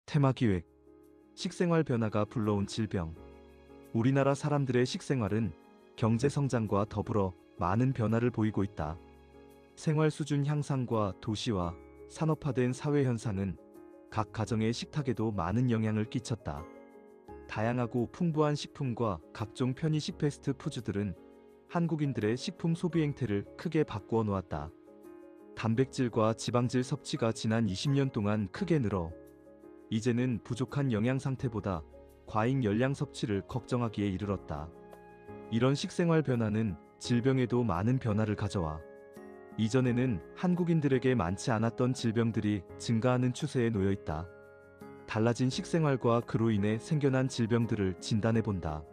테마기획. 식생활 변화가 불러온 질병. 우리나라 사람들의 식생활은 경제 성장과 더불어 많은 변화를 보이고 있다. 생활 수준 향상과 도시화, 산업화된 사회 현상은 각 가정의 식탁에도 많은 영향을 끼쳤다. 다양하고 풍부한 식품과 각종 편의식 패스트푸드들은 한국인들의 식품 소비 행태를 크게 바꾸어 놓았다. 단백질과 지방질 섭취가 지난 20년 동안 크게 늘어 이제는 부족한 영양 상태보다 과잉 열량 섭취를 걱정하기에 이르렀다. 이런 식생활 변화는 질병에도 많은 변화를 가져와 이전에는 한국인들에게 많지 않았던 질병들이 증가하는 추세에 놓여 있다. 달라진 식생활과 그로 인해 생겨난 질병들을 진단해본다.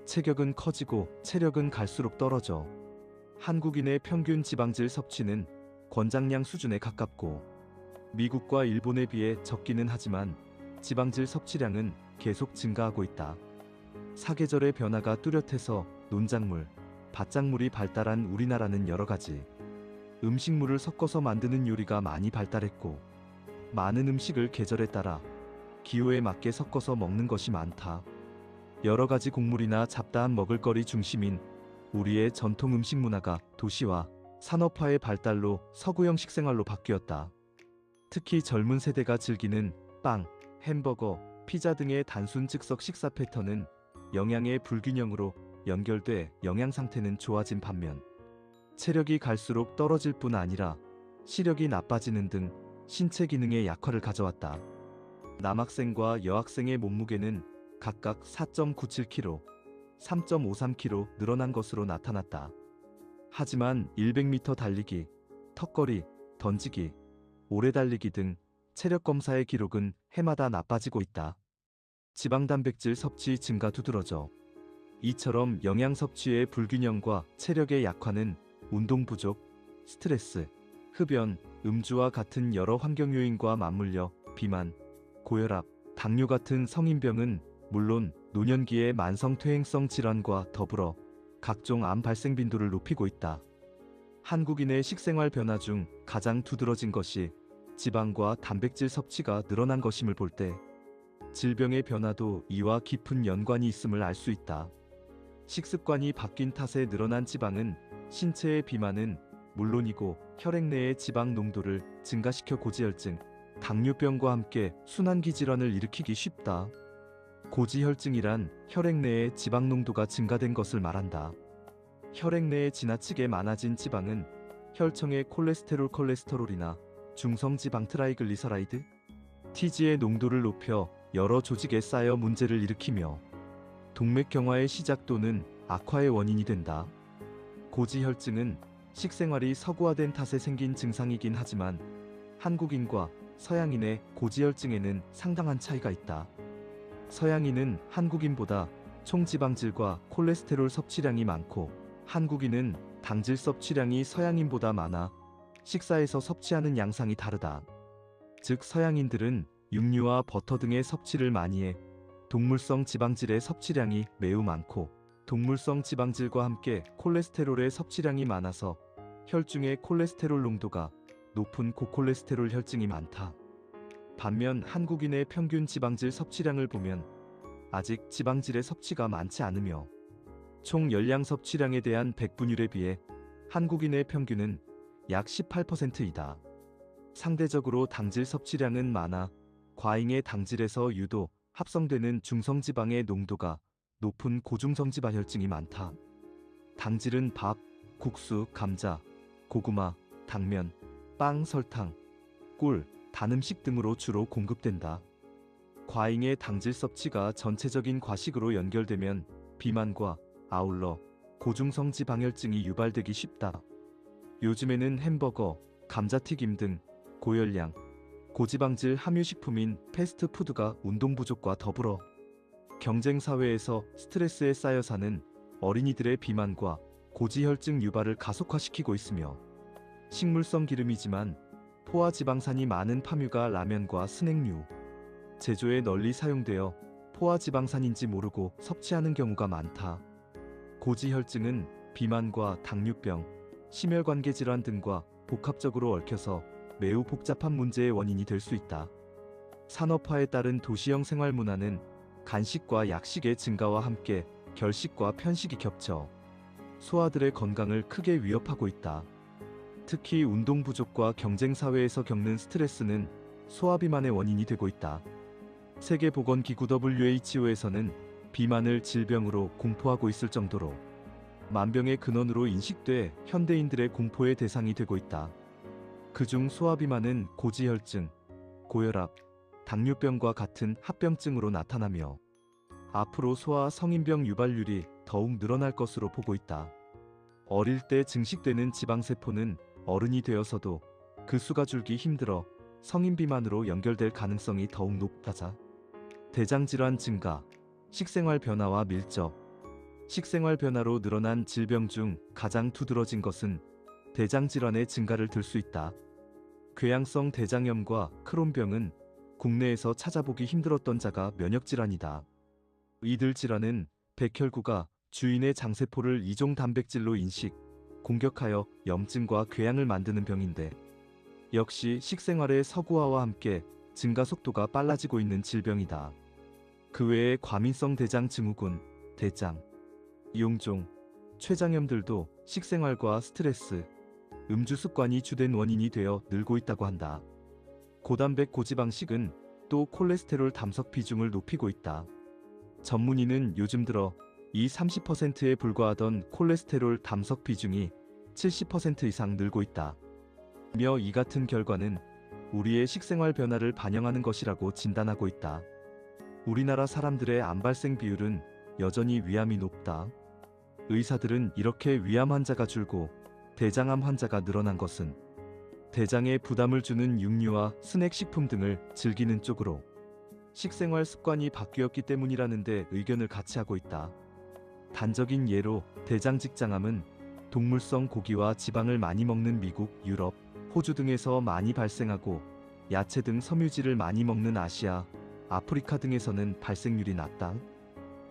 체격은 커지고 체력은 갈수록 떨어져. 한국인의 평균 지방질 섭취는 권장량 수준에 가깝고 미국과 일본에 비해 적기는 하지만 지방질 섭취량은 계속 증가하고 있다. 사계절의 변화가 뚜렷해서 논작물, 밭작물이 발달한 우리나라는 여러가지 음식물을 섞어서 만드는 요리가 많이 발달했고 많은 음식을 계절에 따라 기후에 맞게 섞어서 먹는 것이 많다. 여러가지 곡물이나 잡다한 먹을거리 중심인 우리의 전통 음식 문화가 도시와 산업화의 발달로 서구형 식생활로 바뀌었다. 특히 젊은 세대가 즐기는 빵, 햄버거, 피자 등의 단순 즉석 식사 패턴은 영양의 불균형으로 연결돼 영양 상태는 좋아진 반면 체력이 갈수록 떨어질 뿐 아니라 시력이 나빠지는 등 신체 기능의 약화를 가져왔다. 남학생과 여학생의 몸무게는 각각 4.97kg, 3.53kg 늘어난 것으로 나타났다. 하지만 100m 달리기, 턱걸이, 던지기, 오래 달리기 등 체력 검사의 기록은 해마다 나빠지고 있다. 지방 단백질 섭취 증가 두드러져. 이처럼 영양 섭취의 불균형과 체력의 약화는 운동 부족, 스트레스, 흡연, 음주와 같은 여러 환경 요인과 맞물려 비만, 고혈압, 당뇨 같은 성인병은 물론 노년기의 만성 퇴행성 질환과 더불어 각종 암 발생 빈도를 높이고 있다. 한국인의 식생활 변화 중 가장 두드러진 것이 지방과 단백질 섭취가 늘어난 것임을 볼 때 질병의 변화도 이와 깊은 연관이 있음을 알 수 있다. 식습관이 바뀐 탓에 늘어난 지방은 신체의 비만은 물론이고 혈액 내의 지방 농도를 증가시켜 고지혈증, 당뇨병과 함께 순환기 질환을 일으키기 쉽다. 고지혈증이란 혈액 내의 지방 농도가 증가된 것을 말한다. 혈액 내에 지나치게 많아진 지방은 혈청의 콜레스테롤이나 중성지방 트라이글리서라이드, TG의 농도를 높여 여러 조직에 쌓여 문제를 일으키며 동맥경화의 시작 또는 악화의 원인이 된다. 고지혈증은 식생활이 서구화된 탓에 생긴 증상이긴 하지만 한국인과 서양인의 고지혈증에는 상당한 차이가 있다. 서양인은 한국인보다 총지방질과 콜레스테롤 섭취량이 많고 한국인은 당질 섭취량이 서양인보다 많아 식사에서 섭취하는 양상이 다르다. 즉 서양인들은 육류와 버터 등의 섭취를 많이 해 동물성 지방질의 섭취량이 매우 많고 동물성 지방질과 함께 콜레스테롤의 섭취량이 많아서 혈중의 콜레스테롤 농도가 높은 고콜레스테롤 혈증이 많다. 반면 한국인의 평균 지방질 섭취량을 보면 아직 지방질의 섭취가 많지 않으며 총 열량 섭취량에 대한 백분율에 비해 한국인의 평균은 약 18%이다. 상대적으로 당질 섭취량은 많아 과잉의 당질에서 유도 합성되는 중성지방의 농도가 높은 고중성지방혈증이 많다. 당질은 밥, 국수, 감자, 고구마, 당면, 빵, 설탕, 꿀, 단 음식 등으로 주로 공급된다. 과잉의 당질 섭취가 전체적인 과식으로 연결되면 비만과 아울러 고중성지방혈증이 유발되기 쉽다. 요즘에는 햄버거, 감자튀김 등 고열량, 고지방질 함유식품인 패스트푸드가 운동 부족과 더불어 경쟁사회에서 스트레스에 쌓여 사는 어린이들의 비만과 고지혈증 유발을 가속화시키고 있으며 식물성 기름이지만 포화지방산이 많은 팜유가 라면과 스낵류, 제조에 널리 사용되어 포화지방산인지 모르고 섭취하는 경우가 많다. 고지혈증은 비만과 당뇨병, 심혈관계 질환 등과 복합적으로 얽혀서 매우 복잡한 문제의 원인이 될 수 있다. 산업화에 따른 도시형 생활 문화는 간식과 약식의 증가와 함께 결식과 편식이 겹쳐 소아들의 건강을 크게 위협하고 있다. 특히 운동 부족과 경쟁 사회에서 겪는 스트레스는 소아비만의 원인이 되고 있다. 세계보건기구 WHO에서는 비만을 질병으로 공포하고 있을 정도로 만병의 근원으로 인식돼 현대인들의 공포의 대상이 되고 있다. 그중 소아비만은 고지혈증, 고혈압, 당뇨병과 같은 합병증으로 나타나며 앞으로 소아 성인병 유발률이 더욱 늘어날 것으로 보고 있다. 어릴 때 증식되는 지방세포는 어른이 되어서도 그 수가 줄기 힘들어 성인 비만으로 연결될 가능성이 더욱 높다자. 대장질환 증가, 식생활 변화와 밀접. 식생활 변화로 늘어난 질병 중 가장 두드러진 것은 대장질환의 증가를 들 수 있다. 궤양성 대장염과 크론병은 국내에서 찾아보기 힘들었던 자가 면역질환이다. 이들 질환은 백혈구가 주인의 장세포를 이종 단백질로 인식, 공격하여 염증과 궤양을 만드는 병인데 역시 식생활의 서구화와 함께 증가 속도가 빨라지고 있는 질병이다. 그 외에 과민성 대장 증후군, 대장, 용종, 췌장염들도 식생활과 스트레스, 음주 습관이 주된 원인이 되어 늘고 있다고 한다. 고단백 고지방식은 또 콜레스테롤 담석 비중을 높이고 있다. 전문의는 요즘 들어 이 30%에 불과하던 콜레스테롤 담석 비중이 70% 이상 늘고 있다. 이 같은 결과는 우리의 식생활 변화를 반영하는 것이라고 진단하고 있다. 우리나라 사람들의 암 발생 비율은 여전히 위암이 높다. 의사들은 이렇게 위암 환자가 줄고 대장암 환자가 늘어난 것은 대장에 부담을 주는 육류와 스낵 식품 등을 즐기는 쪽으로 식생활 습관이 바뀌었기 때문이라는데 의견을 같이 하고 있다. 단적인 예로 대장직장암은 동물성 고기와 지방을 많이 먹는 미국, 유럽, 호주 등에서 많이 발생하고 야채 등 섬유질을 많이 먹는 아시아, 아프리카 등에서는 발생률이 낮다.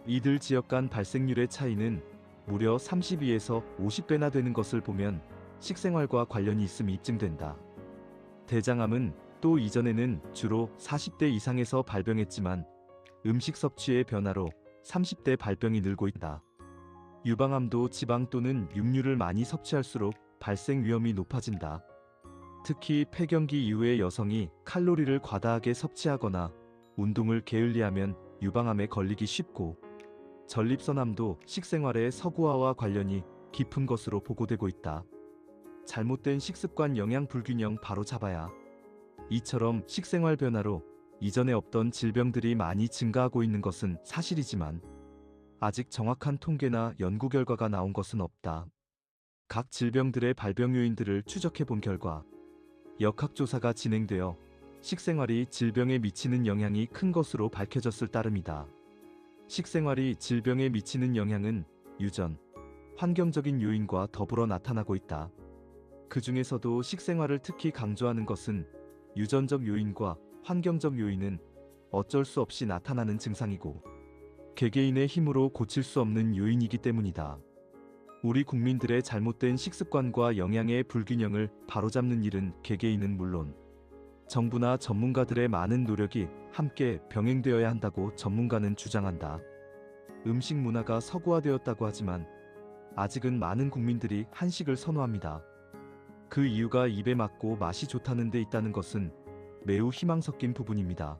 이들 지역 간 발생률의 차이는 무려 32에서 50배나 되는 것을 보면 식생활과 관련이 있음이 입증된다. 대장암은 또 이전에는 주로 40대 이상에서 발병했지만 음식 섭취의 변화로 30대 발병이 늘고 있다. 유방암도 지방 또는 육류를 많이 섭취할수록 발생 위험이 높아진다. 특히 폐경기 이후의 여성이 칼로리를 과다하게 섭취하거나 운동을 게을리하면 유방암에 걸리기 쉽고 전립선암도 식생활의 서구화와 관련이 깊은 것으로 보고되고 있다. 잘못된 식습관 영양 불균형 바로 잡아야 이처럼 식생활 변화로 이전에 없던 질병들이 많이 증가하고 있는 것은 사실이지만 아직 정확한 통계나 연구 결과가 나온 것은 없다. 각 질병들의 발병 요인들을 추적해 본 결과 역학조사가 진행되어 식생활이 질병에 미치는 영향이 큰 것으로 밝혀졌을 따름이다. 식생활이 질병에 미치는 영향은 유전, 환경적인 요인과 더불어 나타나고 있다. 그 중에서도 식생활을 특히 강조하는 것은 유전적 요인과 환경적 요인은 어쩔 수 없이 나타나는 증상이고 개개인의 힘으로 고칠 수 없는 요인이기 때문이다. 우리 국민들의 잘못된 식습관과 영양의 불균형을 바로잡는 일은 개개인은 물론 정부나 전문가들의 많은 노력이 함께 병행되어야 한다고 전문가는 주장한다. 음식 문화가 서구화되었다고 하지만 아직은 많은 국민들이 한식을 선호합니다. 그 이유가 입에 맞고 맛이 좋다는 데 있다는 것은 매우 희망 섞인 부분입니다.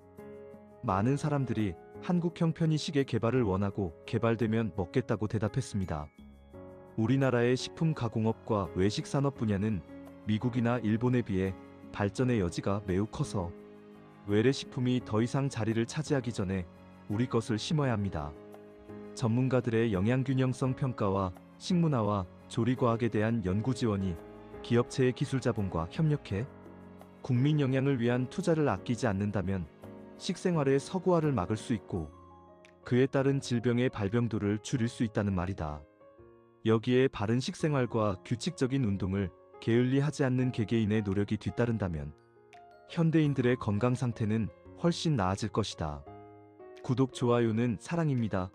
많은 사람들이 한국형 편의식의 개발을 원하고 개발되면 먹겠다고 대답했습니다. 우리나라의 식품 가공업과 외식 산업 분야는 미국이나 일본에 비해 발전의 여지가 매우 커서 외래 식품이 더 이상 자리를 차지하기 전에 우리 것을 심어야 합니다. 전문가들의 영양균형성 평가와 식문화와 조리과학에 대한 연구 지원이 기업체의 기술 자본과 협력해 국민 영양을 위한 투자를 아끼지 않는다면 식생활의 서구화를 막을 수 있고 그에 따른 질병의 발병도를 줄일 수 있다는 말이다. 여기에 바른 식생활과 규칙적인 운동을 게을리 하지 않는 개개인의 노력이 뒤따른다면 현대인들의 건강 상태는 훨씬 나아질 것이다. 구독, 좋아요는 사랑입니다.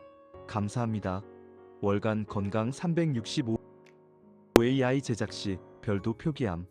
감사합니다. 월간 건강 365 AI 제작 시 별도 표기함.